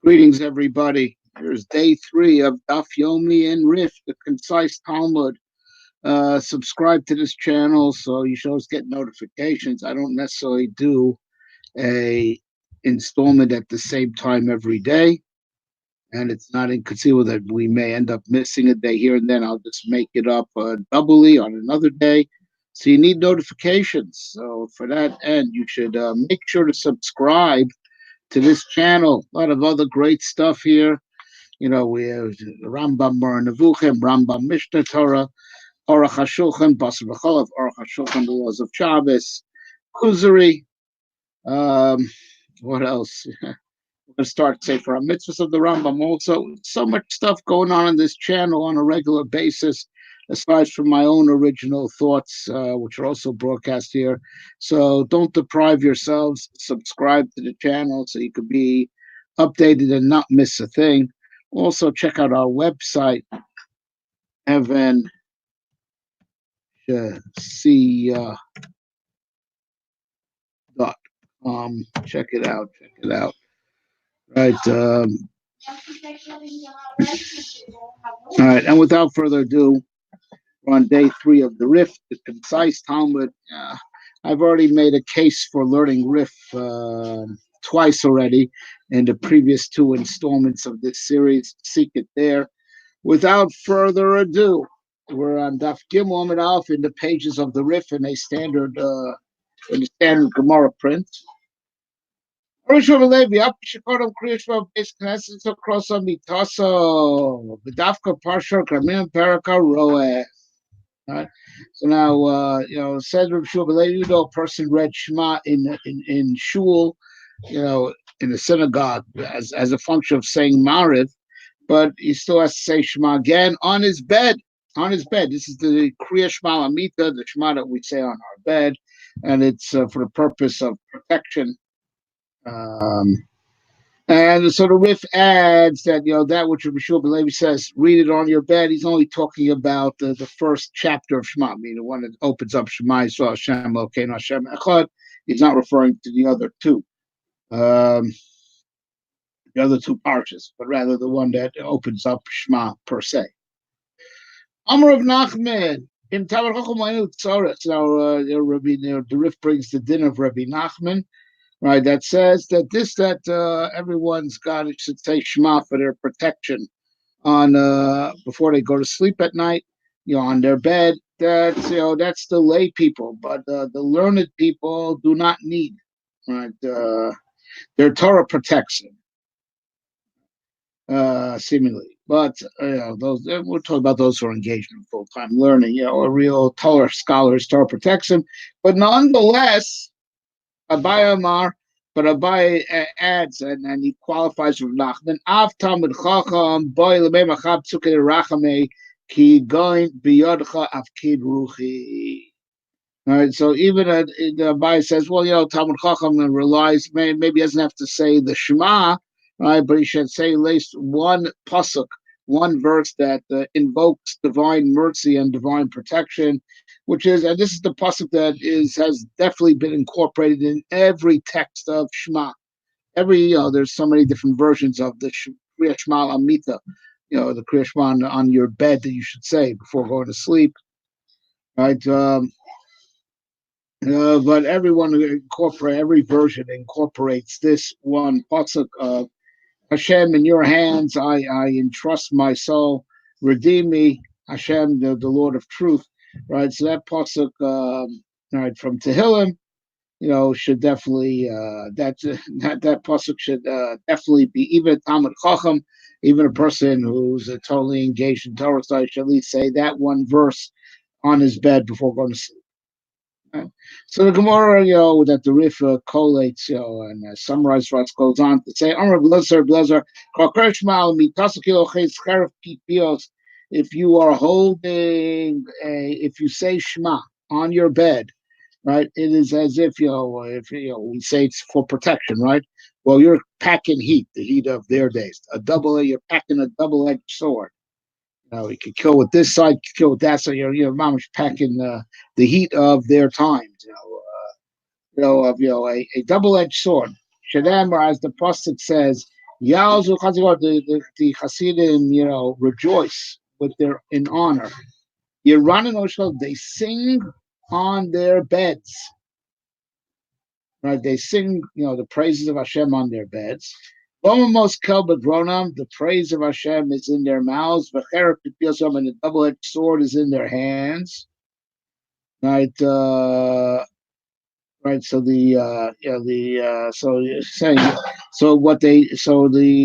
Greetings, everybody. Here's day 3 of Daf Yomi and Rif, the concise Talmud. Subscribe to this channel so you should always get notifications. I don't necessarily do a installment at the same time every day, and it's not inconceivable that we may end up missing a day here and then. I'll just make it up doubly on another day. So you need notifications. So for that end, you should make sure to subscribe to this channel. A lot of other great stuff here. We have Rambam Mor Nevuchim, Rambam Mishnah Torah, Aruch HaShulchan, Basar V'Cholav, Aruch HaShulchan, the laws of Shabbos, Kuzari. What else? We're going to start Sefer HaMitzvahs of the Rambam. Also, so much stuff going on this channel on a regular basis, aside from my own original thoughts, which are also broadcast here. So don't deprive yourselves. Subscribe to the channel so you could be updated and not miss a thing. Also, check out our website, Evan. Check it out. Right. All right. And without further ado, we're on day 3 of the Rif, the concise Talmud. I've already made a case for learning Rif twice already in the previous 2 installments of this series. Seek it there. Without further ado, we're on Daf Gimel Amud Aleph in the pages of the Rif in a standard Gemara print. Right. So now, said Rav Yitzchak Alfasi, a person read Shema in shul, in the synagogue as a function of saying Mariv, but he still has to say Shema again on his bed. This is the Kriya Shema Amita, the Shema that we say on our bed, and it's for the purpose of protection. And so the Rif adds that that which Rav Yitzchak Alfasi says, read it on your bed. He's only talking about the first chapter of Shema, meaning the one that opens up Shema Yisrael Hashem Elokeinu Hashem Echad. He's not referring to the other 2. The other 2 parshas, but rather the one that opens up Shema per se. Amar of Nachman in Tamud Tzoros. Now, the Rif brings the din of Rabbi Nachman, right? That says that everyone's got should say Shema for their protection on before they go to sleep at night, on their bed. That's the lay people, but the learned people do not need, right? Their Torah protects them, seemingly. But those we're talking about those who are engaged in full-time learning, a real Torah scholars, Torah protects them. But nonetheless, Abai Amar, but Abai adds, and he qualifies from Nachman, Av Tamud Chacham, Boy Lemei Machab Tzukei Rachame, Ki Goin Biyodcha Avkid Ruchi. All right, so even the Abai says, well, Talmud Chacham relies, maybe he doesn't have to say the Shema, right? But he should say at least one pasuk, one verse that invokes divine mercy and divine protection, and this is the pasuk that has definitely been incorporated in every text of Shema. There's so many different versions of the Kriya Shema Amita, the Kriya Shema on your bed that you should say before going to sleep, right? But every version incorporates this one pasuk of Hashem, in your hands I entrust my soul. Redeem me, Hashem, the Lord of truth. Right. So that pasuk, right, from Tehillim, should definitely that pasuk should definitely be, even a Talmud Chacham, even a person who's totally engaged in Torah study should at least say that one verse on his bed before going to sleep. Right. So the Gemara, that the Rif collates, and summarizes for us, goes on to say, if you are holding if you say Shema on your bed, right, it is as if, we say it's for protection, right? Well, you're packing heat, the heat of their days. You're packing a double-edged sword. You can kill with this side, kill with that side. You're mamash packing the heat of their times. A double-edged sword. Shadam, or as the pasuk says, Yalzu Chazikot, the Hasidim, rejoice with their in honor. Yeranin Oshel, they sing on their beds. Right? They sing, the praises of Hashem on their beds. The praise of Hashem is in their mouths. And the double-edged sword is in their hands. Right? Right. So the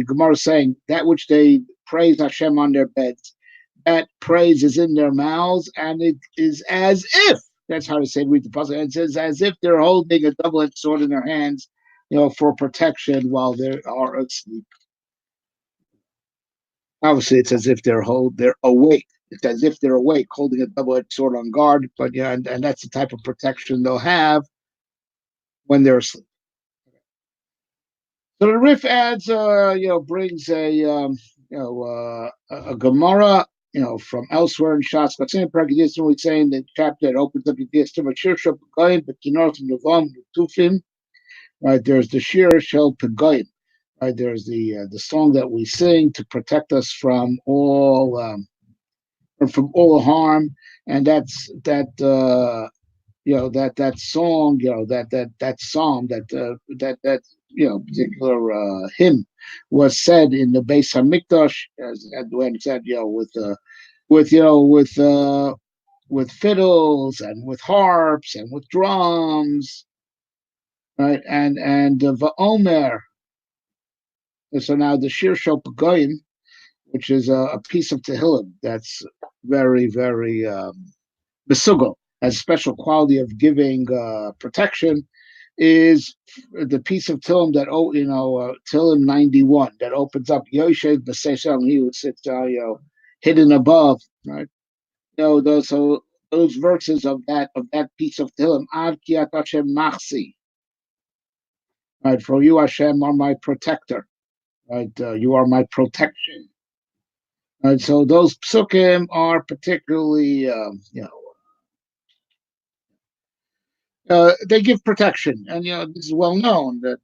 Gemara is saying that which they praise Hashem on their beds, that praise is in their mouths, and it is as if, that's how to say, read the puzzle. It says as if they're holding a double-edged sword in their hands, for protection while they are asleep. Obviously, it's as if they're awake. It's as if they're awake, holding a double-edged sword on guard. But yeah, and that's the type of protection they'll have when they're asleep. So the Rif adds, brings a Gemara, from elsewhere in Shas. But saying we're saying the chapter that opens up the Yistim of Shir Shel Pegayim, but from Nevam Tufim. Right, there's the Shir Shel Pegayim. Right, there's the song that we sing to protect us from all harm, and that's that. That song, that psalm, that particular hymn was said in the Beis Hamikdash, as when said, with fiddles and with harps and with drums, right? And Va'omer. So now the Shir Shel Pegayim, which is a piece of Tehillim that's very, very besugel, has a special quality of giving protection, is the piece of Tehillim that Tehillim 91 that opens up Yoshev B'Seisham, he who sits hidden above, right? Those verses of that piece of Tehillim, Ad Kiat Hashem Machsi, right? For you, Hashem, are my protector, right? You are my protection. Right, so those psukim are particularly, they give protection, and this is well known that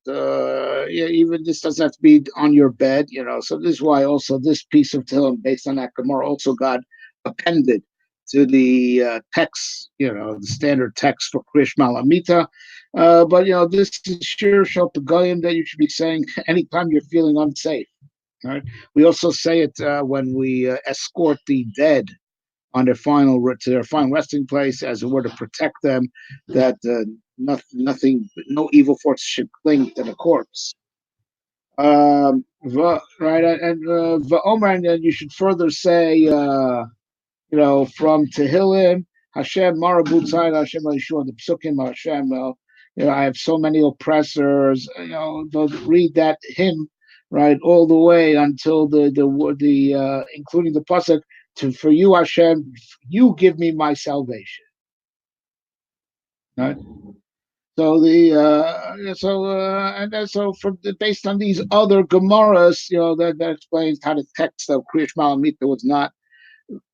even this doesn't have to be on your bed, So this is why also this piece of Tehillim, based on that Gemara, also got appended to the text, the standard text for Krish Malamita. But this is Shir Shel Pegayim that you should be saying anytime you're feeling unsafe. Right. We also say it when we escort the dead on their final resting place, as it were, to protect them, that nothing, no evil force should cling to the corpse. Right, and Va'omer, and then you should further say, from Tehillim, Hashem Marabut Tzai, Hashem Yeshua, the Psukim, Hashem. I have so many oppressors. Read that hymn. Right, all the way until the including the pasuk, for you, Hashem, you give me my salvation. Right. So based on these other Gemaras, that explains how the text of Kriyash Malamita was not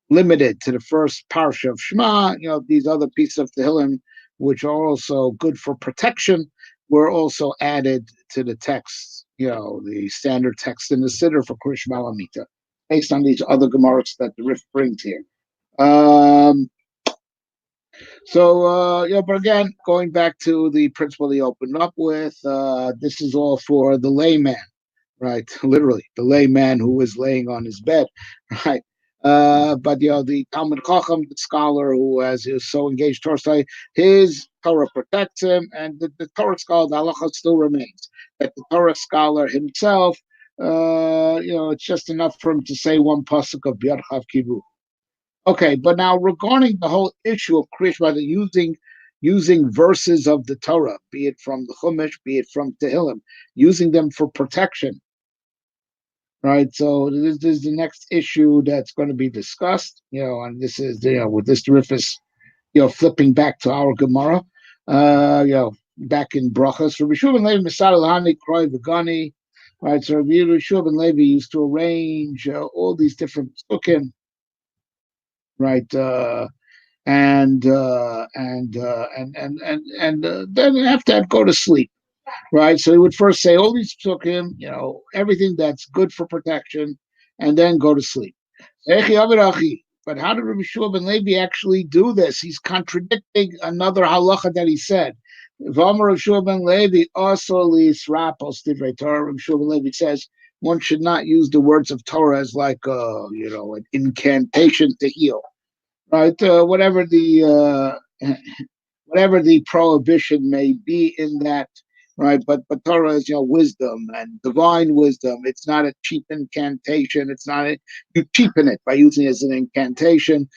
limited to the first parsha of Shema. These other pieces of Tehillim, which are also good for protection, were also added to the text. The standard text in the Siddur for Krish Malamita, based on these other Gemaras that the Rif brings here. But again, going back to the principle he opened up with, this is all for the layman, right? Literally, the layman who is laying on his bed, right? But the Talmud Chacham, the scholar who is so engaged Torah study, his Torah protects him, and the Torah scholar, the halacha still remains. That the Torah scholar himself, it's just enough for him to say one pasuk of Biad Chav Kivu. Okay, but now regarding the whole issue of Krish, whether using verses of the Torah, be it from the Chumash, be it from Tehillim, using them for protection. Right, so this is the next issue that's going to be discussed, and this is, with this Rifus, flipping back to our Gemara, back in Brachos. For Rishuv and Levi, Misal Lahani, Kroi Vagani, right? So Rishuv and Levi used to arrange all these different psukim, right? And then after that, go to sleep. right? So he would first say all these psukim, everything that's good for protection, and then go to sleep. But how did Rabbi Shua ben Levi actually do this? He's contradicting another halacha that he said. Rabbi Shua ben Levi also leads rapos divrei Torah. Rabbi Shua ben Levi says one should not use the words of Torah as like an incantation to heal, right? Whatever the prohibition may be in that, right? But Torah is wisdom and divine wisdom. It's not a cheap incantation. It's not you cheapen it by using it as an incantation.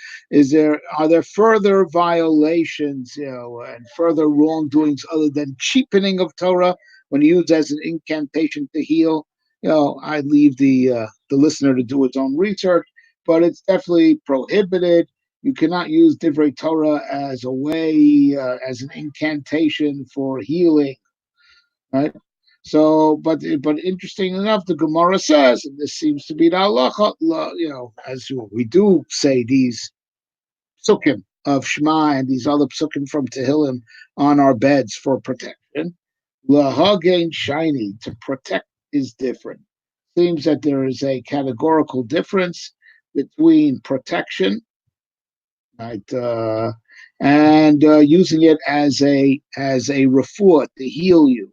Are there further violations, and further wrongdoings other than cheapening of Torah when used as an incantation to heal? I leave the listener to do its own research, but it's definitely prohibited. You cannot use Divrei Torah as a way, as an incantation for healing, right? So, but interesting enough, the Gemara says, and this seems to be the halacha, as we do say these psukim of Shema and these other psukim from Tehillim on our beds for protection. Lahagain shiny, to protect is different. Seems that there is a categorical difference between protection, right, and using it as a refuah to heal you.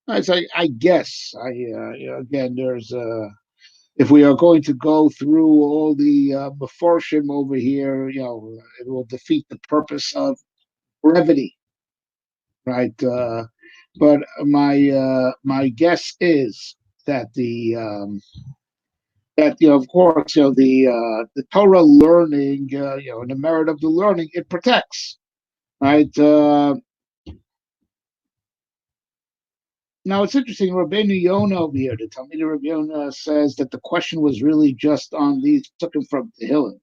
I guess again, there's if we are going to go through all the meforshim over here, it will defeat the purpose of brevity, right? But my guess is that of course, the Torah learning, and the merit of the learning, it protects, right? Now it's interesting. Rabbeinu Yonah over here, the Talmud Rabbi Yonah, says that the question was really just on these psukim from Tehillim.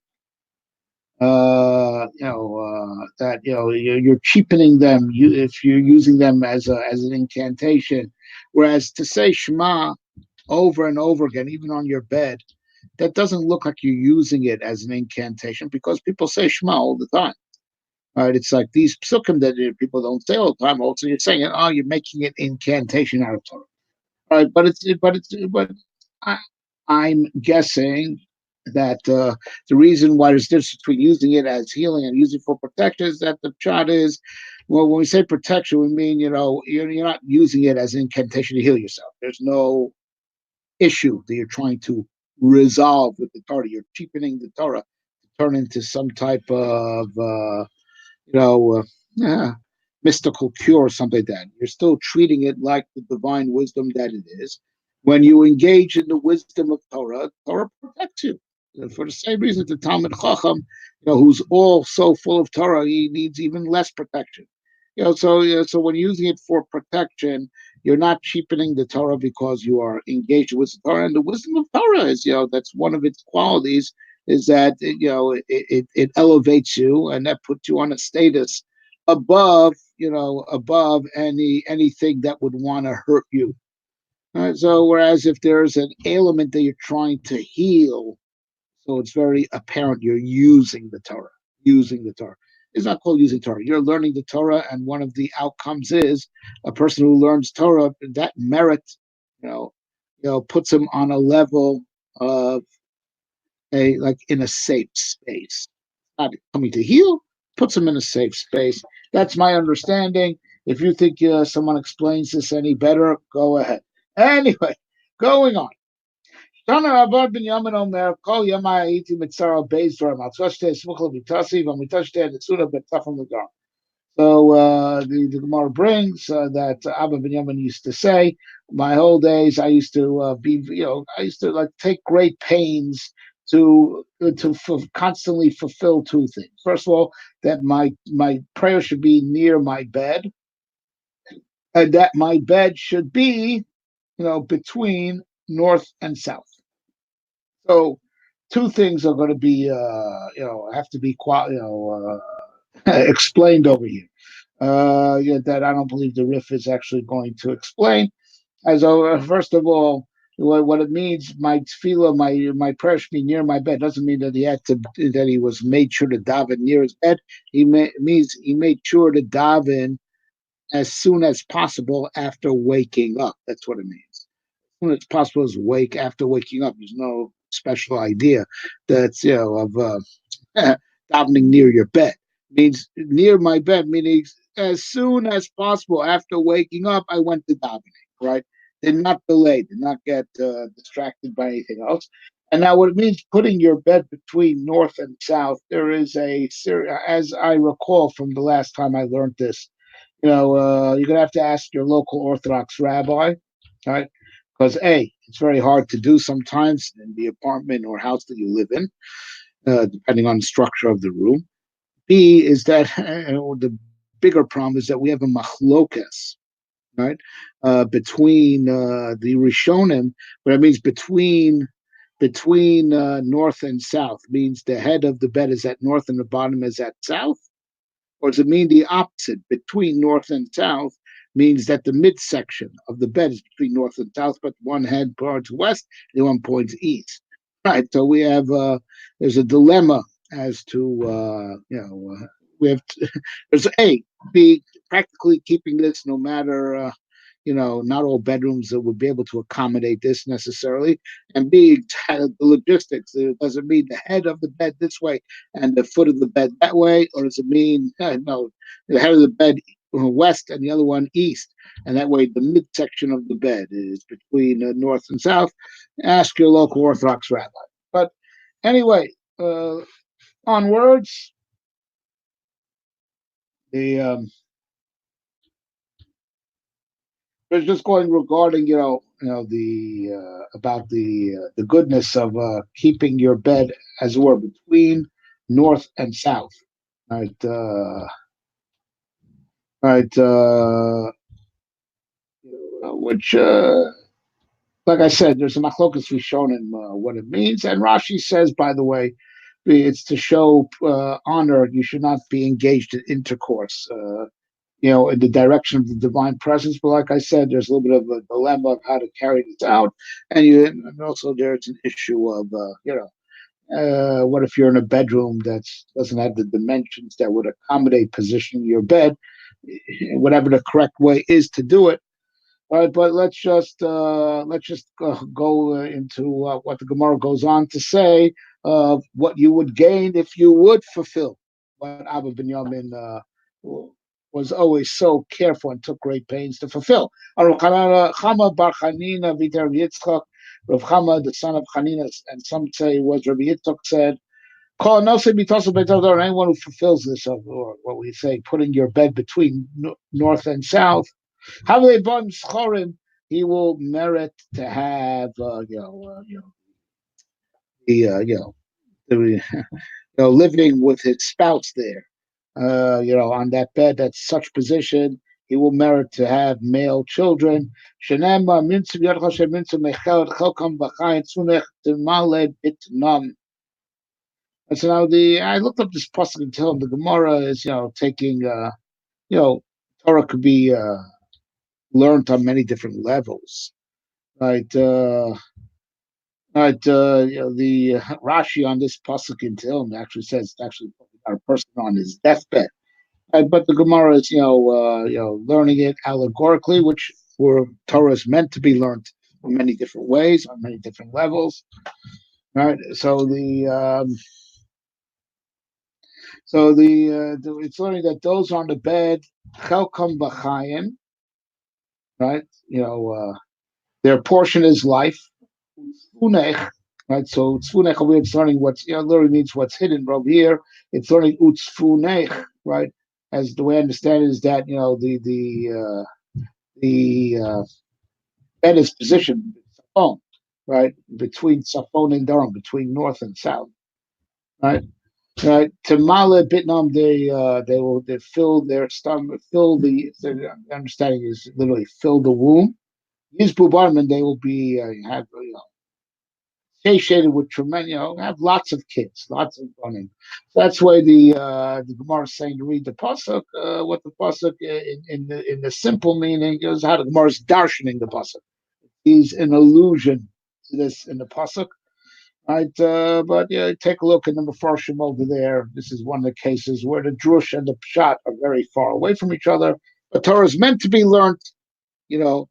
That you're cheapening them if you're using them as an incantation, whereas to say Shema over and over again, even on your bed, that doesn't look like you're using it as an incantation because people say Shema all the time. Right? It's like these psukim that people don't say all the time. Also, you're saying it. Oh, you're making it incantation out of Torah. Right? But I'm guessing that the reason why there's difference between using it as healing and using it for protection is that the shot is, well, when we say protection, we mean you're not using it as an incantation to heal yourself. There's no issue that you're trying to resolve with the Torah. You're cheapening the Torah to turn into some type of mystical cure or something like that. You're still treating it like the divine wisdom that it is. When you engage in the wisdom of Torah, Torah protects you. And for the same reason, the Talmud Chacham, who's all so full of Torah, he needs even less protection. So when using it for protection, you're not cheapening the Torah because you are engaged with the Torah. And the wisdom of Torah is, that's one of its qualities, is that it elevates you, and that puts you on a status above anything that would want to hurt you. So whereas if there's an ailment that you're trying to heal, so it's very apparent you're using the Torah. It's not called using Torah. You're learning the Torah, and one of the outcomes is a person who learns Torah, that merit, puts him on a level of in a safe space. Not coming to heal, puts him in a safe space. That's my understanding. If you think someone explains this any better, go ahead. Anyway, going on. So the Gemara brings that Abba Binyamin used to say, my whole days I used to I used to take great pains to constantly fulfill two things. First of all, that my prayer should be near my bed, and that my bed should be between north and south. So two things are going to be have to be explained over here. That I don't believe the Rif is actually going to explain. As first of all, what it means, my tefillah, my prayer should be near my bed. Doesn't mean that he was made sure to daven near his bed. Means he made sure to daven as soon as possible after waking up. That's what it means. As soon as possible is wake after waking up. There's no special idea that's of davening near your bed. Means near my bed, meaning as soon as possible after waking up, I went to davening. Right? Did not delay. Did not get distracted by anything else. And now, what it means putting your bed between north and south, there is as I recall from the last time I learned this, you're gonna have to ask your local Orthodox rabbi, right? Because it's very hard to do sometimes in the apartment or house that you live in, depending on the structure of the room. B is that the bigger problem is that we have a machlokas, right, between the Rishonim, but it means between north and south. Means the head of the bed is at north and the bottom is at south, or does it mean the opposite? Between north and south means that the midsection of the bed is between north and south, but one head points west, the one points east. Right. So we have there's a dilemma as to we have there's be practically keeping this no matter not all bedrooms that would be able to accommodate this necessarily. And B, the logistics. Does it mean the head of the bed this way and the foot of the bed that way? Or does it mean, no, the head of the bed west and the other one east? And that way the midsection of the bed is between north and south. Ask your local Orthodox rabbi. But anyway, onwards, the it's just going regarding the about the goodness of keeping your bed as it were between north and south, right? Right, which like I said, there's a machlokas rishonim what it means, and Rashi says, by the way, it's to show honor. You should not be engaged in intercourse. In the direction of the divine presence. But like I said, there's a little bit of a dilemma of how to carry this out, and also there's an issue of what if you're in a bedroom that doesn't have the dimensions that would accommodate positioning your bed, whatever the correct way is to do it. All right, but let's just go into what the Gemara goes on to say of what you would gain if you would fulfill what Abba Ben Yamin was always so careful and took great pains to fulfill. Rav Chama bar Chanina v'iter Rav Yitzchak, Rav Chama, the son of Chanina, and some say was Rav Yitzchak said, "Call no se bitosu beitador." Anyone who fulfills this, or what we say, putting your bed between north and south, Havle bon schorim, he will merit to have, the living with his spouse there. On that bed, that's such position, he will merit to have male children. Shenema minzu yodcha sheminzu mechel chelkam b'chayin tzunech t'maled bitnam. And so now I looked up this pasuk and tell him the Gemara is taking Torah could be learned on many different levels, right? The Rashi on this pasuk in Tehillim actually says it's actually about a person on his deathbed. But the Gemara is, learning it allegorically, which Torah is meant to be learned in many different ways, on many different levels. Right. So it's learning that those on the bed, chelkam b'chayim, right? Their portion is life. Tzfunech, right? So tzfunech over here, it's learning what's literally means what's hidden. But over here, it's learning utzfunech, right? As the way I understand it is that the bed is positioned Safon, right, between Safon and Durham, between north and south, right. Right. Tamale Bitnam, they fill their stomach, their understanding is literally fill the womb. These bubarman, they will be have satiated with tremendous, have lots of kids, lots of running. So that's why the Gemara is saying to read the pasuk. What the pasuk in the simple meaning is how the Gemara is darshaning the pasuk. He's an allusion to this in the pasuk. Right, but take a look at number 4 over there. This is one of the cases where the drush and the pshat are very far away from each other. But Torah is meant to be learned, you know,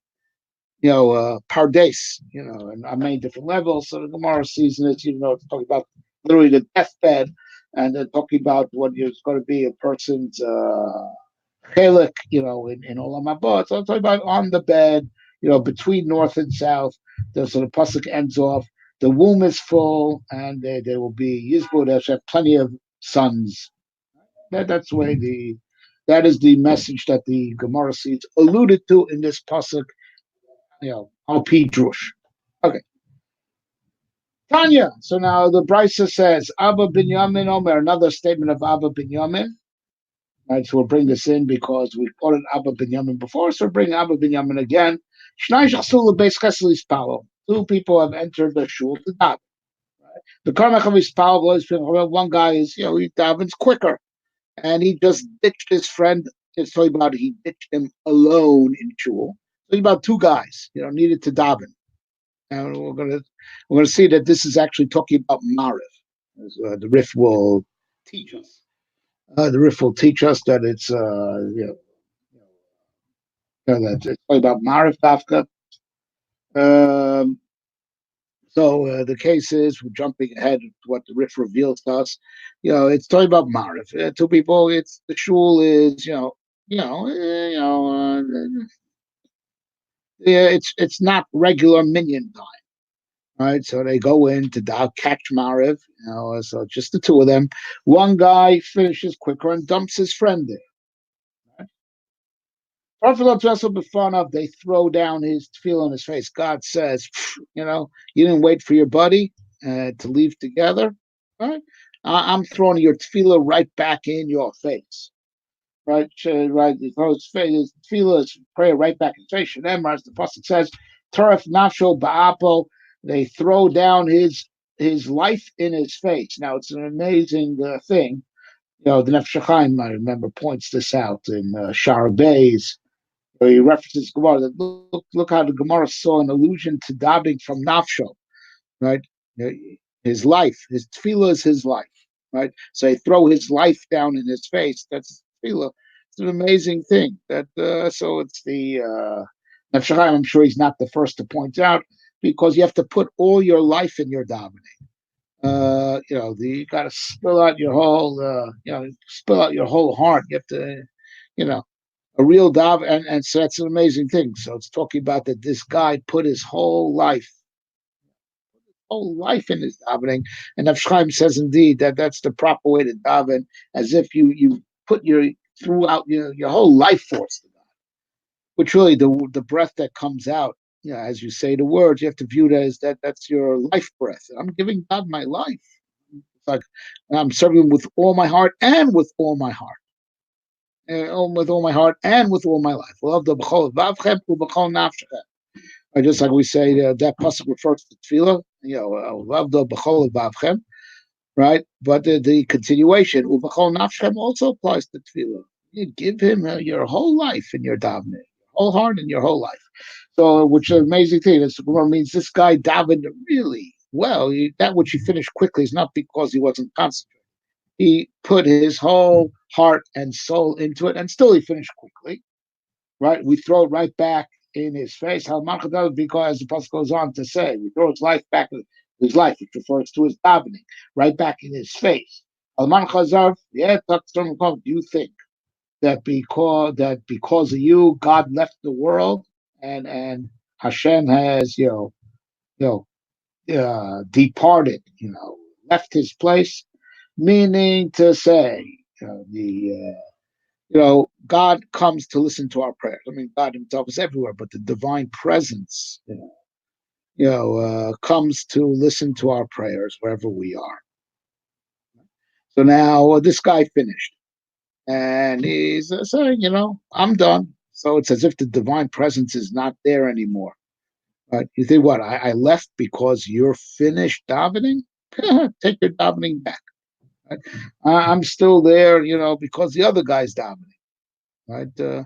pardes, and on many different levels. So the Gemara sees it, it's talking about literally the deathbed, and they're talking about what is going to be a person's chelik, in Olam Haba. So I'm talking about on the bed, between north and south. So the pasuk ends off. The womb is full, and there will be Yizbo. There have plenty of sons. That's the way that is the message that the Gemara sees alluded to in this pasuk. Al-Pi Drush. Okay. Tanya. So now the Brisa says, Abba Binyamin Omer, another statement of Abba Binyamin. Right, so we'll bring this in because we quoted Abba Binyamin before, so we'll bring Abba Binyamin again. Two people have entered the shul to daven. The Karmachav one guy is, he davens quicker, and he just ditched his friend. It's talking about he ditched him alone in shul. So about two guys, needed to daven. And we're gonna see that this is actually talking about Mariv. As, the Rif will teach us. The Rif will teach us that it's that it's about Mariv Dafka. So the case is, we're jumping ahead to what the Rif reveals to us. It's talking about Mariv. Two people. It's the shul is it's not regular minyan time. Right, so they go in to catch Mariv, so just the two of them. One guy finishes quicker and dumps his friend there. Right? They throw down his tefillah on his face. God says, you didn't wait for your buddy to leave together. Right? I'm throwing your tefillah right back in your face. Right? He throws his tefillah, his prayer right back in his face. Shemar, as the pasuk says, Taref nafsho ba'apo. They throw down his life in his face. Now it's an amazing thing. The Nefesh Chaim, I remember, points this out in Shar Beis, where he references Gemara. That look how the Gemara saw an allusion to dabbing from nafsho, right? His life, his tefillah is his life, right? So they throw his life down in his face. That's tefillah. It's an amazing thing. So it's the Nefesh Chaim. I'm sure he's not the first to point out, because you have to put all your life in your davening. You got to spill out your whole, spill out your whole heart. You have to, a real dav, and so that's an amazing thing. So it's talking about that this guy put his whole life in his davening, and Nefesh Chaim says indeed that that's the proper way to daven, as if you put throughout your whole life force to God, which really the breath that comes out. As you say the words, you have to view it as that's your life breath. I'm giving God my life. It's like I'm serving him with all my heart and with all my heart. With all my heart and with all my life. Just like we say, that pasuk refers to tefillah. Right? But the continuation, also applies to tefillah. You give him your whole life in your davening, whole heart and your whole life. So, which is an amazing thing. This means this guy davened really well. That which he finished quickly is not because he wasn't concentrating. He put his whole heart and soul into it, and still he finished quickly. Right? We throw it right back in his face. Because, as the pasuk goes on to say, we throw his life back in his life, which refers to his davening, right back in his face. Do you think that because of you, God left the world, and Hashem has departed, left his place, meaning to say God comes to listen to our prayers. I mean, God himself is everywhere, but the divine presence, comes to listen to our prayers wherever we are. So now this guy finished, and he's saying, I'm done. So it's as if the divine presence is not there anymore. Right? You think, what? I left because you're finished davening? Take your davening back. Right? I'm still there, because the other guy's davening. Right? You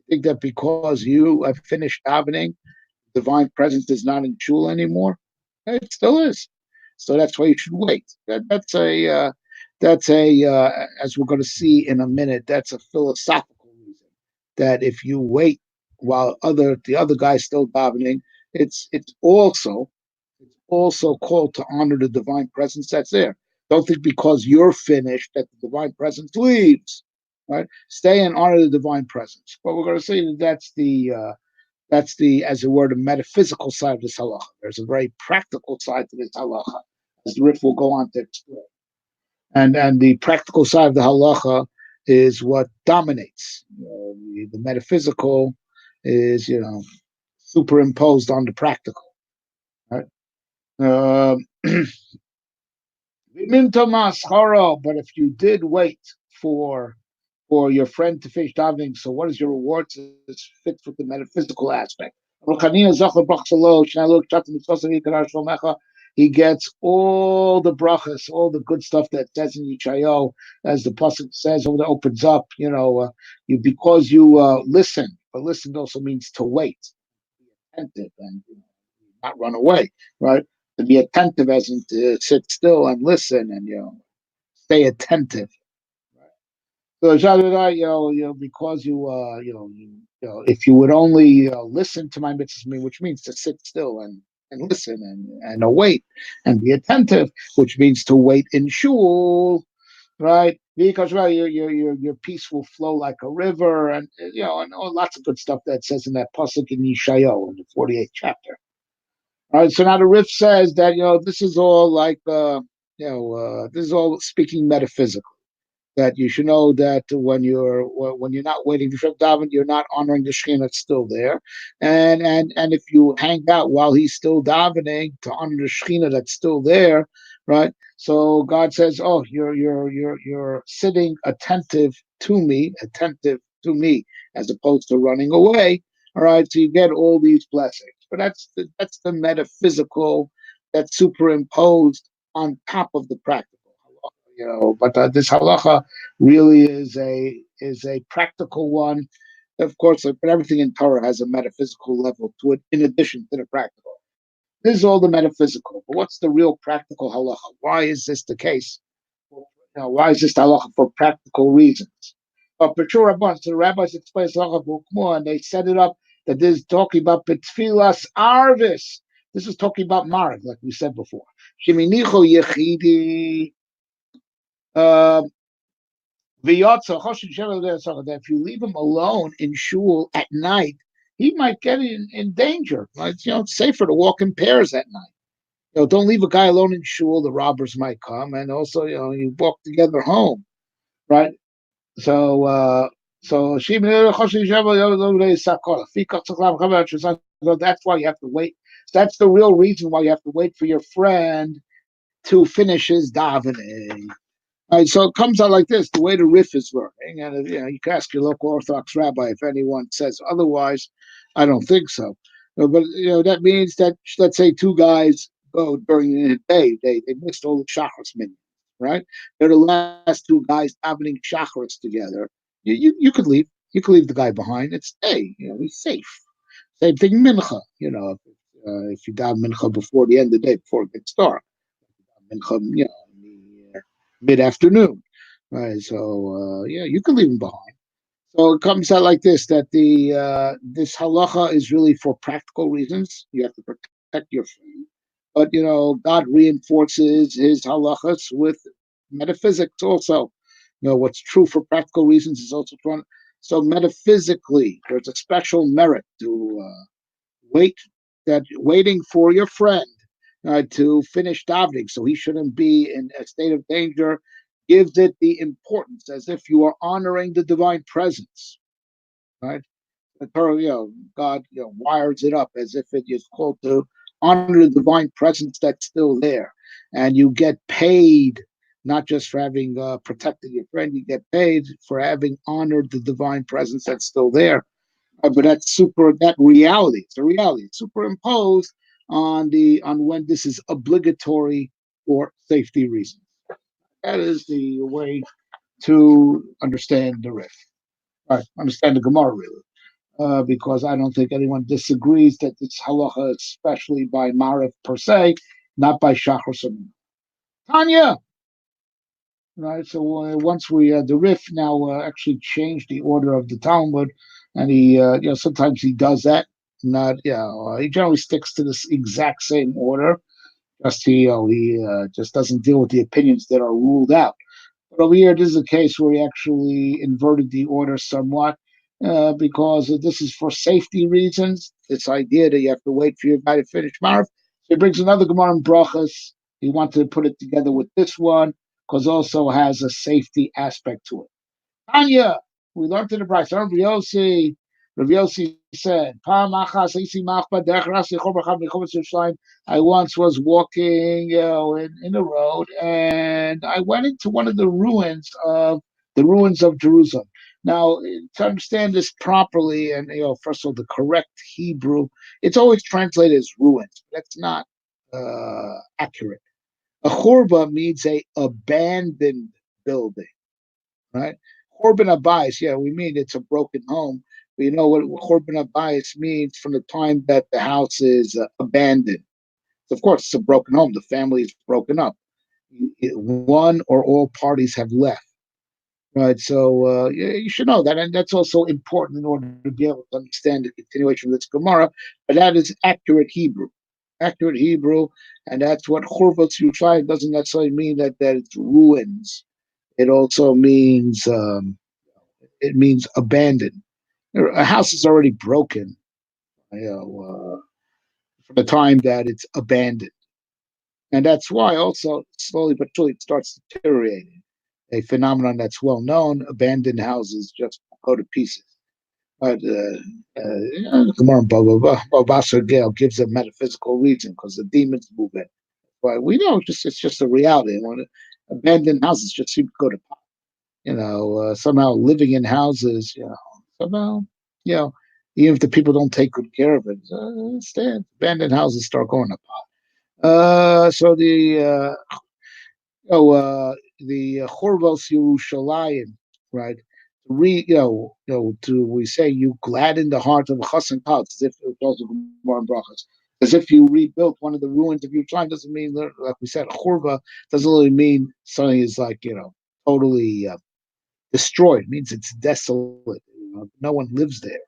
think that because you have finished davening, divine presence is not in shul anymore? It still is. So that's why you should wait. That's as we're going to see in a minute, that's a philosophical reason that if you wait while the other guy's still davening, it's also called to honor the divine presence that's there. Don't think because you're finished that the divine presence leaves. Right? Stay and honor the divine presence. But we're going to say that that's the, as it were, the metaphysical side of this halacha. There's a very practical side to this halacha, as the Rif will go on to explain. And the practical side of the halacha is what dominates. The metaphysical is, superimposed on the practical. Right? But if you did wait for your friend to finish davening, so what is your reward? This fits with the metaphysical aspect. He gets all the brachos, all the good stuff that says in Yishayahu, as the pasuk says, when it opens up, because you listen, but listen also means to wait, be attentive, and not run away, right? To be attentive as in to sit still and listen and stay attentive. So because if you would only listen to my mitzvahs, which means to sit still and listen and await and be attentive, which means to wait in shul, right? Because your peace will flow like a river, and lots of good stuff that says in that pasuk in Yeshayahu in the 48th chapter. All right, so now the Rif says that this is all like this is all speaking metaphysically. That you should know that when you're not waiting for daven, you're not honoring the Shekhinah that's still there, and if you hang out while he's still davening to honor the Shekhinah that's still there, right? So God says, "Oh, you're sitting attentive to me, as opposed to running away." All right, so you get all these blessings, but that's the metaphysical that's superimposed on top of the practical. But this halacha really is a practical one. Of course, but everything in Torah has a metaphysical level to it, in addition to the practical. This is all the metaphysical, but what's the real practical halacha? Why is this the case? Why is this halacha for practical reasons? But Peshur Rabban, so the rabbis explain halacha b'ukmah, and they set it up that this is talking about betfilas arvis. This is talking about marv, like we said before. Sheminicho yechidi. That if you leave him alone in shul at night, he might get in danger. It's safer to walk in pairs at night. Don't leave a guy alone in shul; the robbers might come, and also, you walk together home, right? So that's why you have to wait. That's the real reason why you have to wait for your friend to finish his davening. All right, so it comes out like this: the way the Rif is working, and you can ask your local Orthodox rabbi if anyone says otherwise. I don't think so, but that means that, let's say, two guys go during the day, they missed all the chakras minyan, right? They're the last two guys davening chakras together. You could leave. You could leave the guy behind. It's he's safe. Same thing mincha. If you daven mincha before the end of the day, before it gets dark, mincha, mid-afternoon, right? So you can leave them behind. So it comes out like this: that the this halacha is really for practical reasons. You have to protect your friend, but God reinforces His halachas with metaphysics also. What's true for practical reasons is also true. So metaphysically, there's a special merit to waiting for your friend to finish davening, so he shouldn't be in a state of danger, gives it the importance as if you are honoring the divine presence, right? The Torah, God, wires it up as if it is called to honor the divine presence that's still there, and you get paid not just for having protected your friend, you get paid for having honored the divine presence that's still there. But that reality. It's a reality. It's superimposed on when this is obligatory for safety reasons. That is the way to understand the Rif. Right, understand the Gemara really, because I don't think anyone disagrees that this halacha, especially by Marif per se, not by Shachar. Tanya. Right, so once the Rif now actually changed the order of the Talmud. and he, sometimes he does that. Not, he generally sticks to this exact same order. Just he just doesn't deal with the opinions that are ruled out. But over here, this is a case where he actually inverted the order somewhat, because this is for safety reasons. This idea that you have to wait for your guy to finish Marv. So he brings another Gemara in Brachos. He wanted to put it together with this one because also has a safety aspect to it. Tanya, we learned in the Brachos. Rav Yossi said, I once was walking, in a road, and I went into one of the ruins of Jerusalem. Now, to understand this properly, and first of all, the correct Hebrew, it's always translated as ruins. That's not accurate. A churba means a abandoned building, right? Korban abayis, we mean it's a broken home. But you know what korban abayis means from the time that the house is abandoned. So of course, it's a broken home. The family is broken up. One or all parties have left. Right, so you should know that, and that's also important in order to be able to understand the continuation of this Gemara. But that is accurate Hebrew, and that's what Churvot Yerushalayim doesn't necessarily mean that it's ruins. It also means abandoned. A house is already broken, from the time that it's abandoned, and that's why also slowly but surely it starts deteriorating. A phenomenon that's well known: abandoned houses just go to pieces. But Gemara Babasar Gale gives a metaphysical reason because the demons move in. But we know it's just a reality. When abandoned houses just seem to go to pot. Somehow living in houses, somehow, even if the people don't take good care of it, abandoned houses start going to pot. So the Chorvos Yerushalayim, right? We say you gladden the heart of a chassan kalz, as if it was also more in Brachos. As if you rebuilt one of the ruins of Yerushalayim. Doesn't mean, like we said, churva doesn't really mean something is like totally destroyed. It means it's desolate. No one lives there,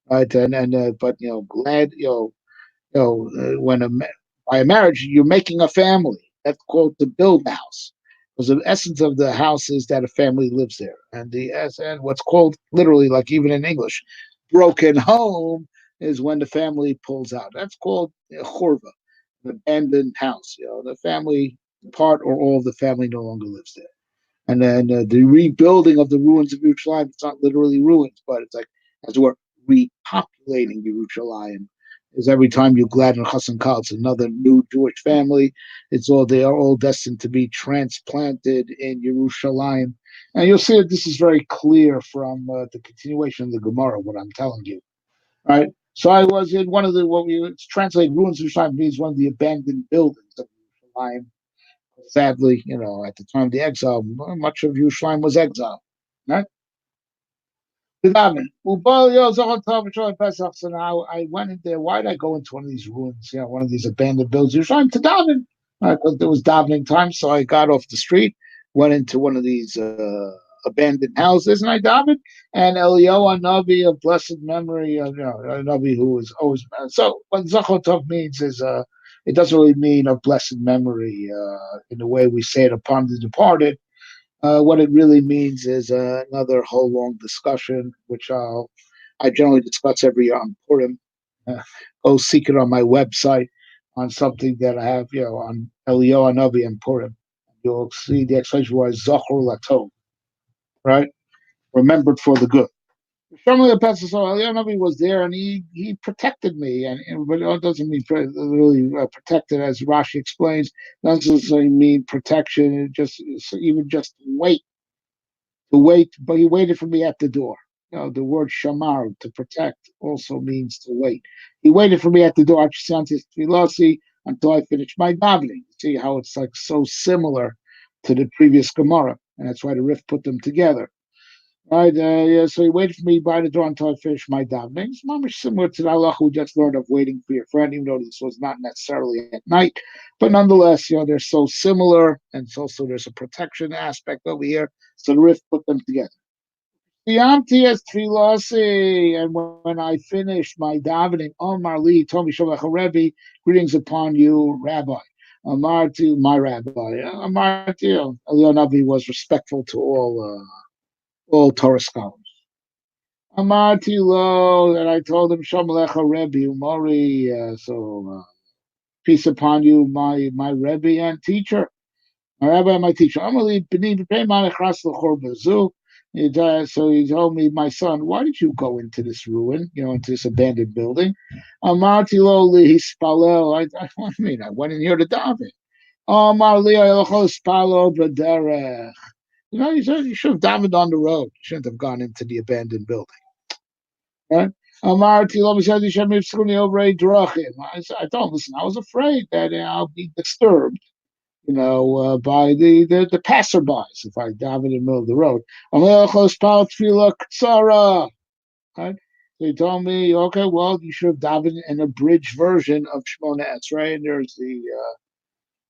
right? But glad when by a marriage you're making a family. That's called to build a house. Because the essence of the house is that a family lives there, and what's called literally, like even in English, broken home is when the family pulls out. That's called churva, an abandoned house. The family, part or all of the family, no longer lives there. And then the rebuilding of the ruins of Yerushalayim, it's not literally ruins, but it's like as we're repopulating Yerushalayim. Is every time you gladden Chassan Kal, it's another new Jewish family. They are all destined to be transplanted in Yerushalayim. And you'll see that this is very clear from the continuation of the Gemara, what I'm telling you. Right? So I was in one of it's translated ruins of Yerushalayim means one of the abandoned buildings of Yerushalayim. Sadly, at the time of the exile, much of Yerushalayim was exiled. Right? So now I went in there. Why did I go into one of these ruins, one of these abandoned buildings? Yerushalayim to daven. Because there was davening time, so I got off the street, went into one of these abandoned houses, and I davened. And Eliyahu Navi of blessed memory, a Navi who was always. So what Zachotov means is it doesn't really mean of blessed memory in the way we say it upon the departed. What it really means is another whole long discussion, which I generally discuss every year on Purim. Go seek it on my website on something that I have, on Eliyahu Navi and Purim. You'll see the explanation why Zachor Latov, right? Remembered for the good. Shamli Navi was there, and he protected me, but it doesn't mean really protected, as Rashi explains. Doesn't mean protection. It just wait, but he waited for me at the door. The word shamar, to protect, also means to wait. He waited for me at the door until I finished my davening. See how it's like so similar to the previous Gemara, and that's why the Rif put them together. Right, so he waited for me by the door until I finished my davening. It's much similar to the halacha we just learned of waiting for your friend, even though this was not necessarily at night. But nonetheless, they're so similar, and also there's a protection aspect over here. So the Rif put them together. Siyamti as tfilasi, and when I finished my davening, Omar Li told me, Shalach Rebbe, greetings upon you, Rabbi. Amarti, my rabbi. Amarti, Eliyahu Navi was respectful to all Torah scholars. Amarti lo, and I told him, Shalach Rebbe, Umari, peace upon you, my Rebbe and teacher. My rabbi and my teacher. So he told me, my son, why did you go into this ruin, into this abandoned building? I mean, I went in here to daven. You said you should have davened on the road. You shouldn't have gone into the abandoned building. Right? I told him, listen, I was afraid that I'll be disturbed by the passerbys if I daven in the middle of the road. Right? So he told me, okay, well, you should have davened an abridged version of Shmona Esrei, and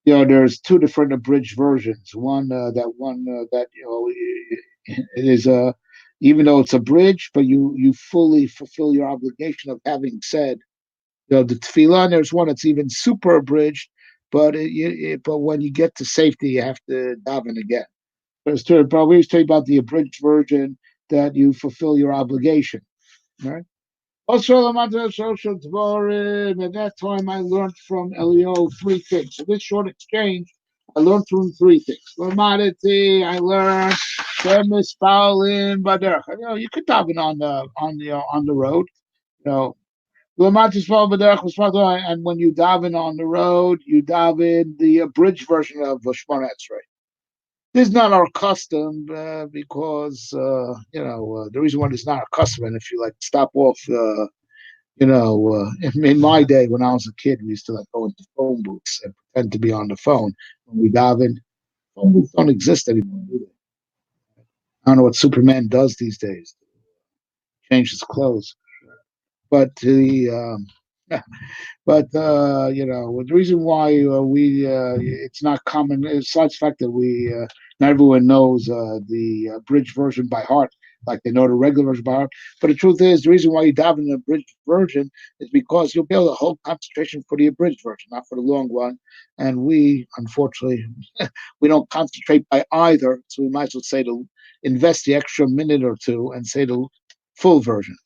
there's two different abridged versions. That it is even though it's abridged, but you fully fulfill your obligation of having said the tefillah. And there's one that's even super abridged, but when you get to safety, you have to daven again. But we always tell you about the abridged version that you fulfill your obligation, right? Also, at that time, I learned from Elio three things. So this short exchange, I learned from him three things. I learned you could daven on the road. You know, and when you daven on the road, you daven the abridged version of Shemona Esrei. This is not our custom because the reason why it's not our custom, and if you like stop off, in my day when I was a kid, we used to like go into phone booths and pretend to be on the phone when we daven. Phone booths don't exist anymore, do they? I don't know what Superman does these days. Change his clothes, but the reason why it's not common, besides the fact that not everyone knows the abridged version by heart, like they know the regular version by heart. But the truth is, the reason why you daven the abridged version is because you'll be able to hold concentration for the abridged version, not for the long one. And we, unfortunately, we don't concentrate by either, so we might as well say to invest the extra minute or two and say the full version.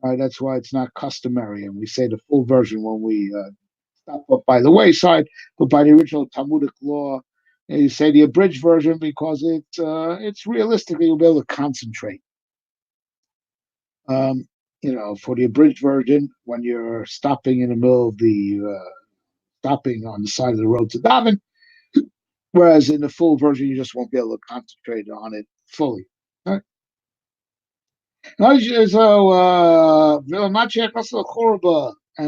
That's why it's not customary, and we say the full version when we stop up by the wayside, but by the original Talmudic law, you say the abridged version because it's realistically you'll be able to concentrate. For the abridged version, when you're stopping in the middle of stopping on the side of the road to daven, whereas in the full version you just won't be able to concentrate on it fully. Right? And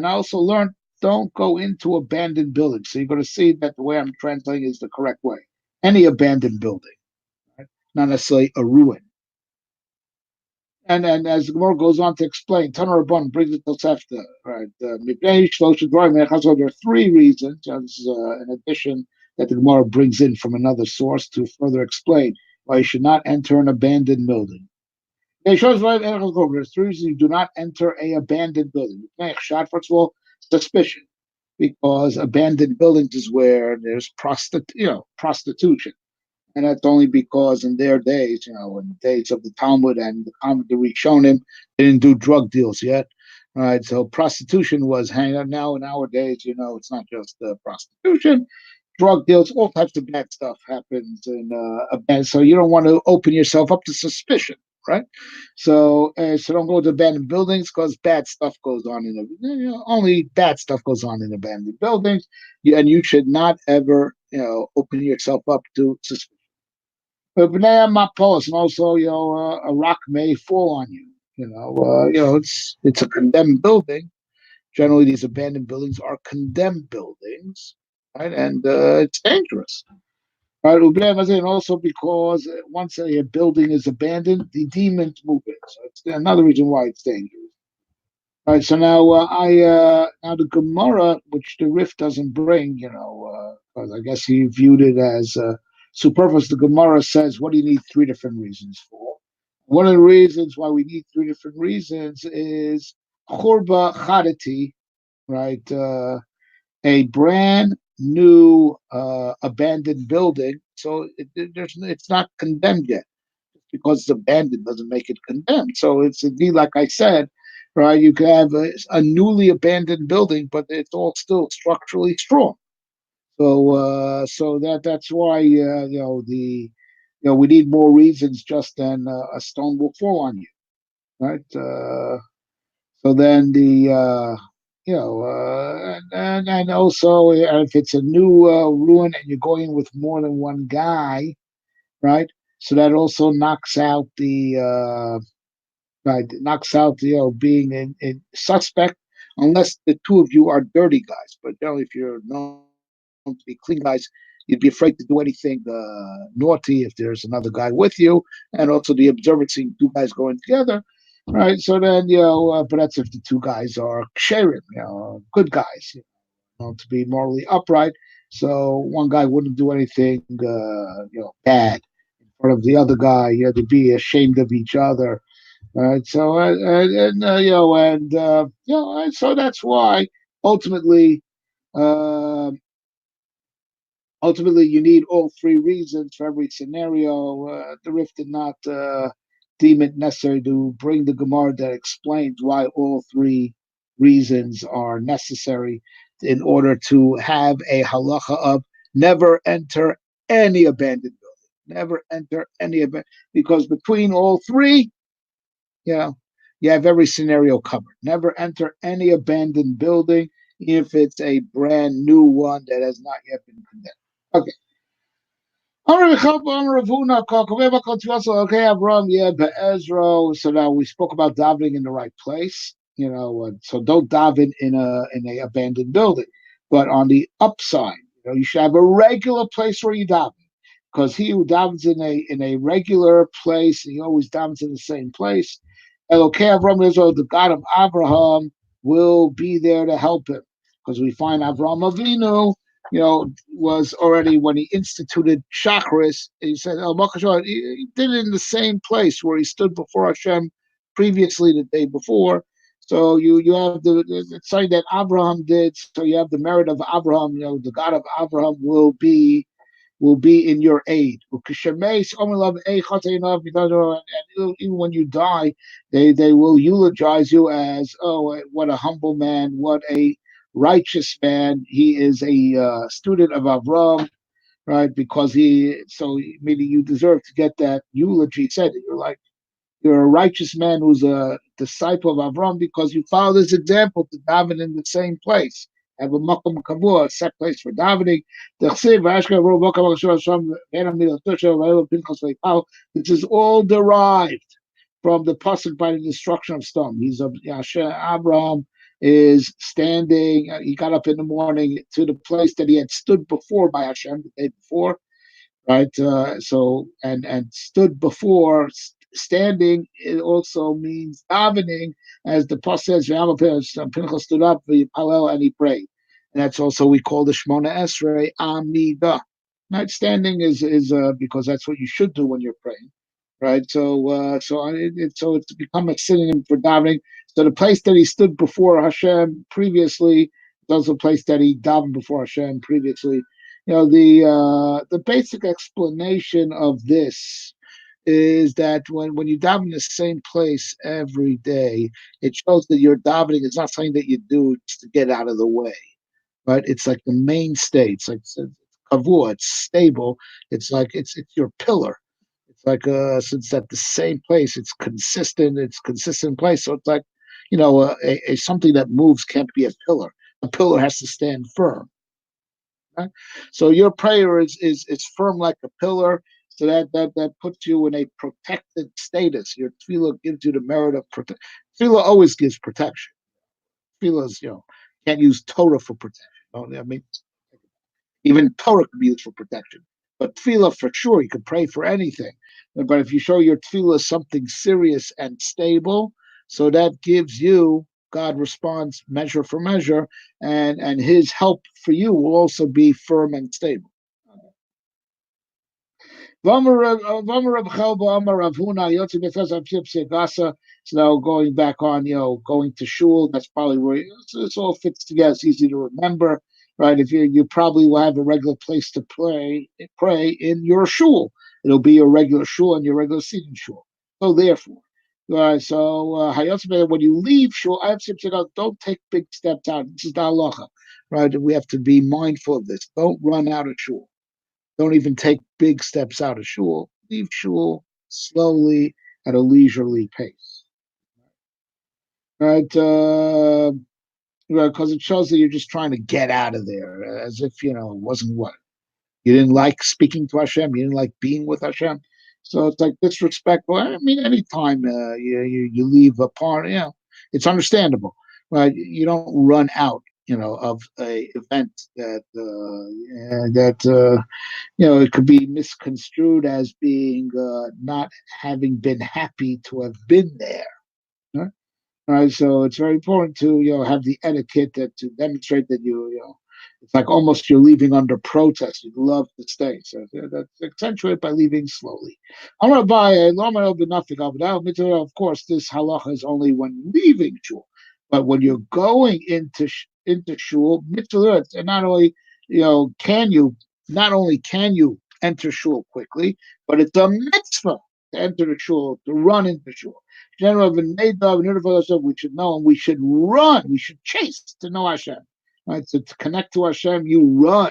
I also learned don't go into abandoned buildings. So you're going to see that the way I'm translating is the correct way. Any abandoned building, right? Not necessarily a ruin. And as the Gemara goes on to explain, Tanar Rabban brings it to Sefta, right? There are three reasons. This is an addition that the Gemara brings in from another source to further explain why you should not enter an abandoned building. It shows why there's three reasons you do not enter a abandoned building. First of all, suspicion, because abandoned buildings is where there's prostitution. And that's only because in their days, in the days of the Talmud and the Talmud the Rishonim, they didn't do drug deals yet. Right, so prostitution was hanging out. Nowadays, it's not just prostitution, drug deals, all types of bad stuff happens in so you don't want to open yourself up to suspicion, right? So don't go to abandoned buildings because bad stuff goes on only bad stuff goes on in abandoned buildings, and you should not ever open yourself up to suspicion. But and also a rock may fall on you. It's a condemned building. Generally, these abandoned buildings are condemned buildings, right? And it's dangerous. Right? And also because once a building is abandoned, the demons move in. So it's another reason why it's dangerous. All right, so now now the Gemara, which the Rif doesn't bring, because I guess he viewed it as superfluous. The Gemara says, what do you need three different reasons for? One of the reasons why we need three different reasons is churba chadati, right? A brand new abandoned building. So it's not condemned yet. Because it's abandoned doesn't make it condemned. So it's indeed, like I said, right? You could have a newly abandoned building, but it's all still structurally strong. So that's why we need more reasons just than a stone will fall on you, right? So then and also if it's a new ruin and you're going with more than one guy, right? So that also knocks out the right, knocks out being a suspect, unless the two of you are dirty guys. But generally, if you're known to be clean guys, you'd be afraid to do anything naughty if there's another guy with you, and also the observer seeing two guys going together, right? So then but that's if the two guys are sharing, good guys, to be morally upright. So one guy wouldn't do anything, bad in front of the other guy. You had to be ashamed of each other. Right. So and so that's why ultimately, uh, ultimately, you need all three reasons for every scenario. The Rif did not deem it necessary to bring the Gemara that explains why all three reasons are necessary in order to have a halacha of never enter any abandoned building. Never enter any abandoned, because between all three, yeah, you have every scenario covered. Never enter any abandoned building if it's a brand new one that has not yet been condemned. Okay. Okay, Avram, yeah, Be'ezro. So now we spoke about davening in the right place. So don't daven in a abandoned building. But on the upside, you should have a regular place where you daven. Because he who davens in a regular place, he always davens in the same place. Elokei Avram Israel, the God of Abraham, will be there to help him. Because we find Avram Avinu, was already when he instituted Shachris, he said, he did it in the same place where he stood before Hashem previously the day before. So you have the sign that Abraham did. So you have the merit of Abraham. The God of Abraham will be in your aid. And even when you die, they will eulogize you as, oh, what a humble man, what a righteous man. He is a student of Avram, right? Because meaning you deserve to get that eulogy said. You're a righteous man who's a disciple of Avram because you follow this example to daven in the same place. Have a makom kavua, a set place for davening. This is all derived from the pasuk by the destruction of stone. Abraham is standing. He got up in the morning to the place that he had stood before by Hashem the day before, right? And stood before. Standing, it also means davening, as the pasuk says. Pinchas stood up, and he prayed, and that's also we call the Shmona Esrei Amida. Right, standing is because that's what you should do when you're praying, right? So it's become a synonym for davening. So the place that he stood before Hashem previously is also a place that he davened before Hashem previously. The basic explanation of this is that when you daven in the same place every day, it shows that your davening is not something that you do just to get out of the way, right? It's like the mainstay. It's like kavua. It's stable. It's your pillar. It's like since at the same place, it's consistent. It's consistent place. So it's like a something that moves can't be a pillar. A pillar has to stand firm. Right? So your prayer is firm like a pillar. So that puts you in a protected status. Your tefillah gives you the merit of protection. Tefillah always gives protection. Tefillah is, can't use Torah for protection. I mean, even Torah can be used for protection. But tefillah, for sure, you can pray for anything. But if you show your tefillah something serious and stable, so that gives you, God responds measure for measure, and his help for you will also be firm and stable. So now going back on, going to shul. That's probably where this all fits together. It's easy to remember, right? If you probably will have a regular place to pray in your shul. It'll be your regular shul and your regular seating shul. So therefore, right. So when you leave shul, I have to say, don't take big steps out. This is the halacha, right? We have to be mindful of this. Don't run out of shul. Don't even take big steps out of shul. Leave shul slowly at a leisurely pace, right? Because it shows that you're just trying to get out of there, as if it wasn't what you didn't like speaking to Hashem, you didn't like being with Hashem. So it's like disrespectful. I mean, anytime you leave a part, it's understandable, right? You don't run out, of a event that it could be misconstrued as being not having been happy to have been there. Right? Right, so it's very important to have the etiquette to demonstrate that it's like almost you're leaving under protest. You'd love to stay, so that's accentuated by leaving slowly. Of course, this halacha is only when leaving shul, but when you're going into shul, and not only can you enter shul quickly, but it's a mitzvah to enter the shul, to run into shul. We should know and we should run. We should chase to know Hashem. Right? So to connect to Hashem, you run.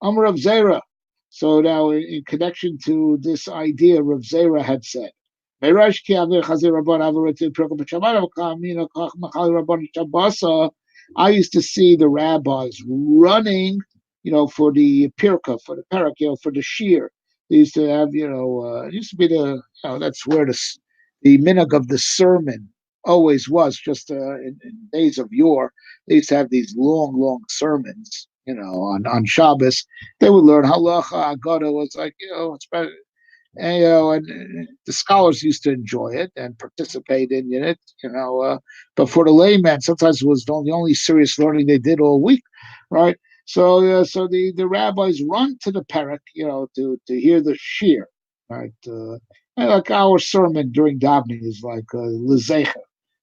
Amar Rav Zera. So now, in connection to this idea, Rav Zera had said, I used to see the rabbis running, for the pirka, for the parak, for the shear. They used to have, it used to be that's where the minhag of the sermon always was. Just in days of yore, they used to have these long, long sermons. On Shabbos, they would learn halacha. Agada was like, it's better. And the scholars used to enjoy it and participate in it. But for the layman, sometimes it was the only serious learning they did all week, right? So the rabbis run to the parak, to hear the shir, right? And like our sermon during davening is like lezecha,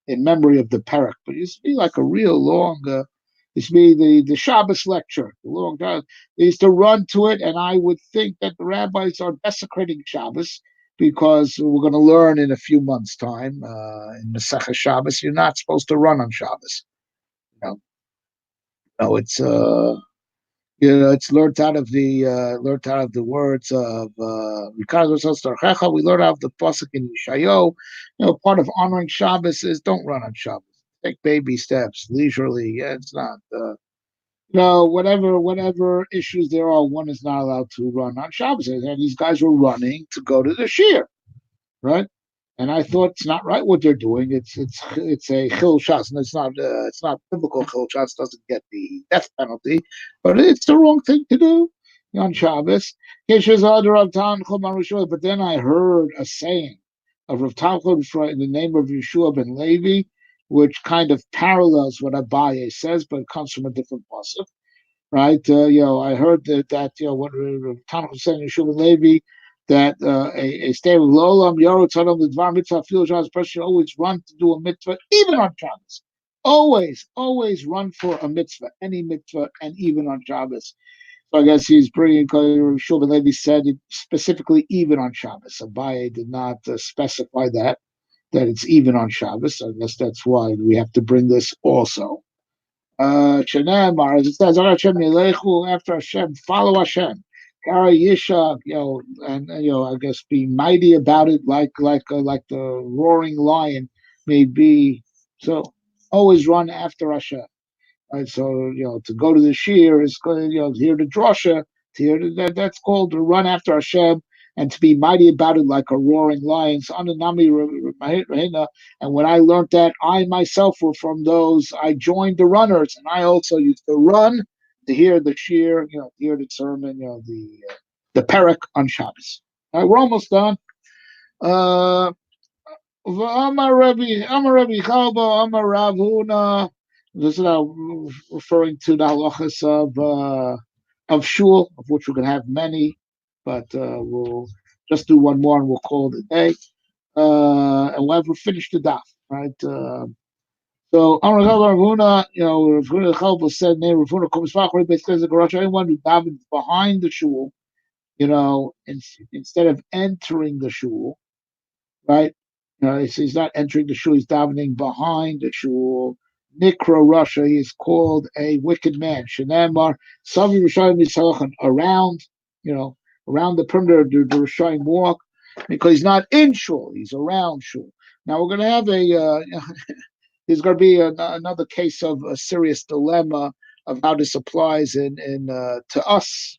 in memory of the parak, but it used to be like a real long. It used to be the Shabbos lecture, the long time. They used to run to it, and I would think that the rabbis are desecrating Shabbos because we're going to learn in a few months' time in Maseches Shabbos, you're not supposed to run on Shabbos. No, it's learned out of the words of we learn out of the pasuk in Yeshayahu. Part of honoring Shabbos is don't run on Shabbos. Take baby steps, leisurely. Yeah, it's not. Whatever issues there are, one is not allowed to run on Shabbos. And these guys were running to go to the shir, right? And I thought it's not right what they're doing. It's a chil shas, and it's not biblical chil shas. Doesn't get the death penalty, but it's the wrong thing to do on Shabbos. But then I heard a saying of Rav Talmud in the name of Yeshua ben Levi, which kind of parallels what Abaye says, but it comes from a different pasuk, right? I heard that what Rav Talmud said in Yeshua ben Levi, that a state of Lolam Yoro Tzadam Lidvar Mitzvah Fil Shabbos, person should always run to do a mitzvah, even on Shabbos. Always run for a mitzvah, any mitzvah, and even on Shabbos. So I guess he's bringing, Shul Ben Levi said it specifically even on Shabbos. Abaye did not specify that it's even on Shabbos. So I guess that's why we have to bring this also. As it says, after Hashem, follow Hashem. Kara Yisha, and I guess be mighty about it, like the roaring lion may be. So always run after Hashem. Right, so to go to the shir is to hear the drasha, to hear that's called to run after Hashem and to be mighty about it like a roaring lion. So and when I learned that, I myself were from those. I joined the runners, and I also used to run to hear the shir, to hear the sermon, the parak on Shabbos. All right, we're almost done. Amar Rabbi Chalba, Amar Rav Huna. This is now referring to the halachas of shul, of which we're going to have many, but we'll just do one more and we'll call it a day. And we'll have finished the daf, right? So Amar Ravuna, Ravuna Chalba said, Ravuna comes back, basically the garage, anyone who davens behind the shul, instead of entering the shul, right? He's not entering the shul, he's davening behind the shul. Nikra Russia, he is called a wicked man. Shenamar, Savi Rishayim Yishalachan, around the perimeter of the Rishayim walk, because he's not in shul, he's around shul. Now we're going to have there's going to be another case of a serious dilemma of how this applies to us,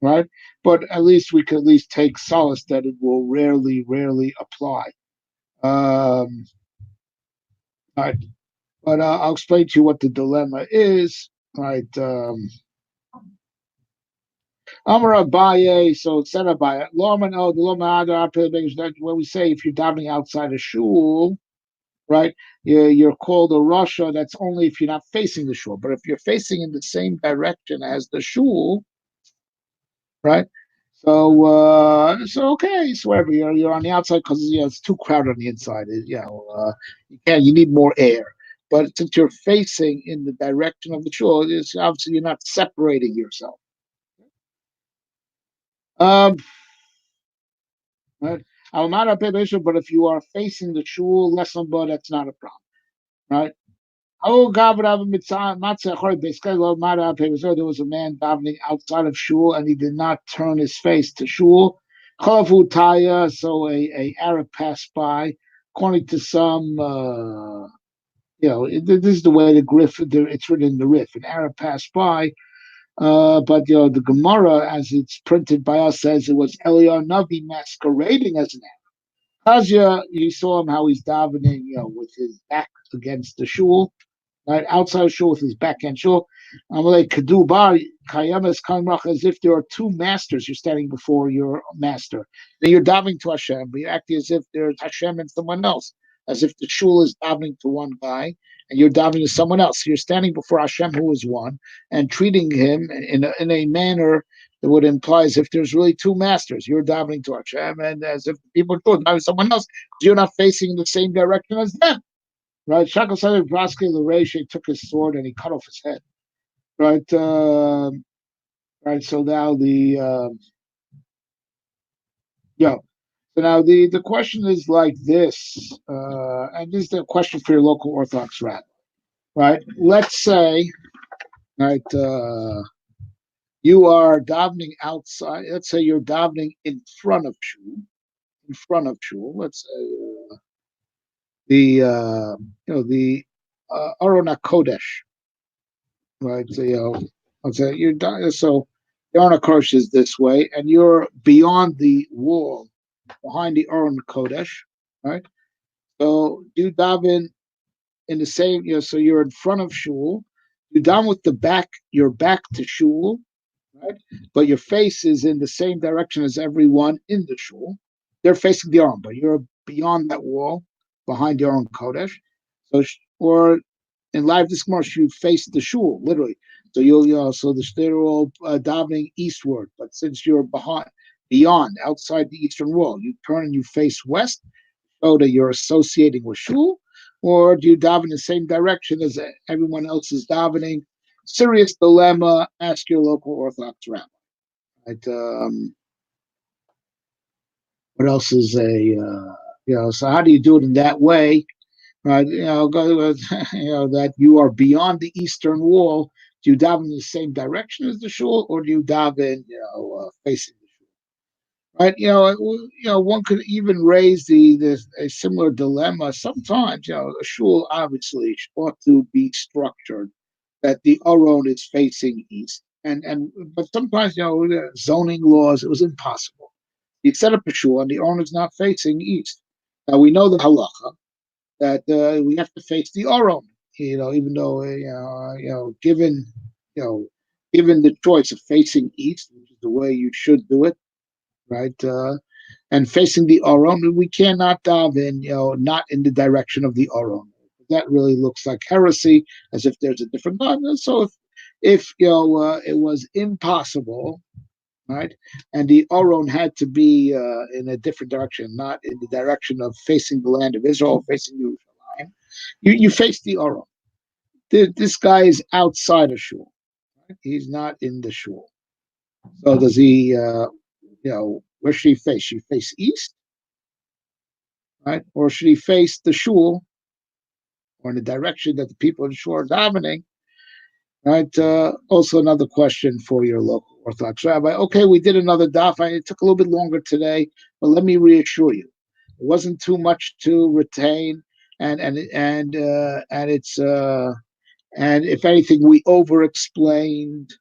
right? But at least we can take solace that it will rarely apply. Right. But I'll explain to you what the dilemma is, right? Amar Abaye, so it said Abaye, when we say if you're davening outside a shul, right, you're called a Rasha. That's only if you're not facing the shul. But if you're facing in the same direction as the shul, right? So okay, so whatever, you're on the outside because it's too crowded on the inside. You need more air. But since you're facing in the direction of the shul, it's obviously you're not separating yourself. Right? But if you are facing the shul, but that's not a problem, right? Oh, there was a man davening outside of shul, and he did not turn his face to shul. So a Arab passed by. According to some, this is the way it's written in the Rif. An Arab passed by, but the Gemara, as it's printed by us, says it was Eliyahu Navi masquerading as an Arab. Hazia, you saw him how he's davening, with his back against the shul, right, outside shul with his backhand shul. Kadubar Kayamas Kamrach, as if there are two masters. You're standing before your master. Then you're davening to Hashem, but you're acting as if there's Hashem and someone else, as if the shul is davening to one guy and you're davening to someone else. So you're standing before Hashem, who is one, and treating him in a manner that would imply as if there's really two masters. You're davening to Hashem, and as if people are davening to someone else, you're not facing the same direction as them. Right, Shakal Sadek Braski Lareshe took his sword and he cut off his head. Right, right. So now So now the question is like this, and this is the question for your local Orthodox rabbi. Right, let's say, right, you are davening outside. Let's say you're davening in front of shul. In front of shul. Let's say the Aron HaKodesh. Right, so you're done. So the Aron HaKodesh is this way, and you're beyond the wall, behind the Aron Kodesh, right? So you daven in the same, so you're in front of shul. You daven with your back to shul, right? But your face is in the same direction as everyone in the shul. They're facing the Aron, but you're beyond that wall, behind the Aron Kodesh. Or in live discourse, you face the shul, literally. So they're all davening eastward. But since you're beyond, outside the eastern wall, you turn and you face west, so that you're associating with shul, or do you daven in the same direction as everyone else is davening? Serious dilemma. Ask your local Orthodox rabbi. Right? What else is so how do you do it in that way? Right, that you are beyond the eastern wall. Do you daven in the same direction as the shul, or do you daven, facing the shul? Right, one could even raise a similar dilemma. Sometimes, a shul obviously ought to be structured that the aron is facing east, but sometimes, zoning laws, it was impossible. You set up a shul and the aron is not facing east. Now we know the halacha that we have to face the Aron, even though given the choice of facing east, which is the way you should do it, right, and facing the Aron, we cannot daven, not in the direction of the Aron. That really looks like heresy, as if there's a different God. So if it was impossible, right? And the Aron had to be in a different direction, not in the direction of facing the land of Israel, facing Jerusalem. You face the Aron. This guy is outside of shul. Right? He's not in the shul. So does he? Where should he face? Should he face east, right, or should he face the shul, or in the direction that the people in the shul are davening? Right. Also, another question for your local Orthodox rabbi. Okay, we did another daf. It took a little bit longer today, but let me reassure you, it wasn't too much to retain, and it's and if anything, we over-explained.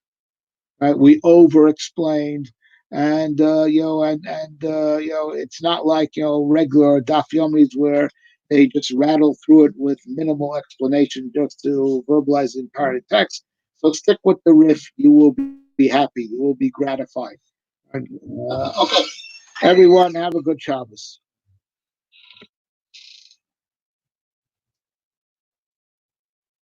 Right, we over-explained, and it's not like regular daf yomis where they just rattle through it with minimal explanation just to verbalize the entire text. So stick with the riff. You will be happy. You will be gratified. And, okay. Everyone, have a good Shabbos.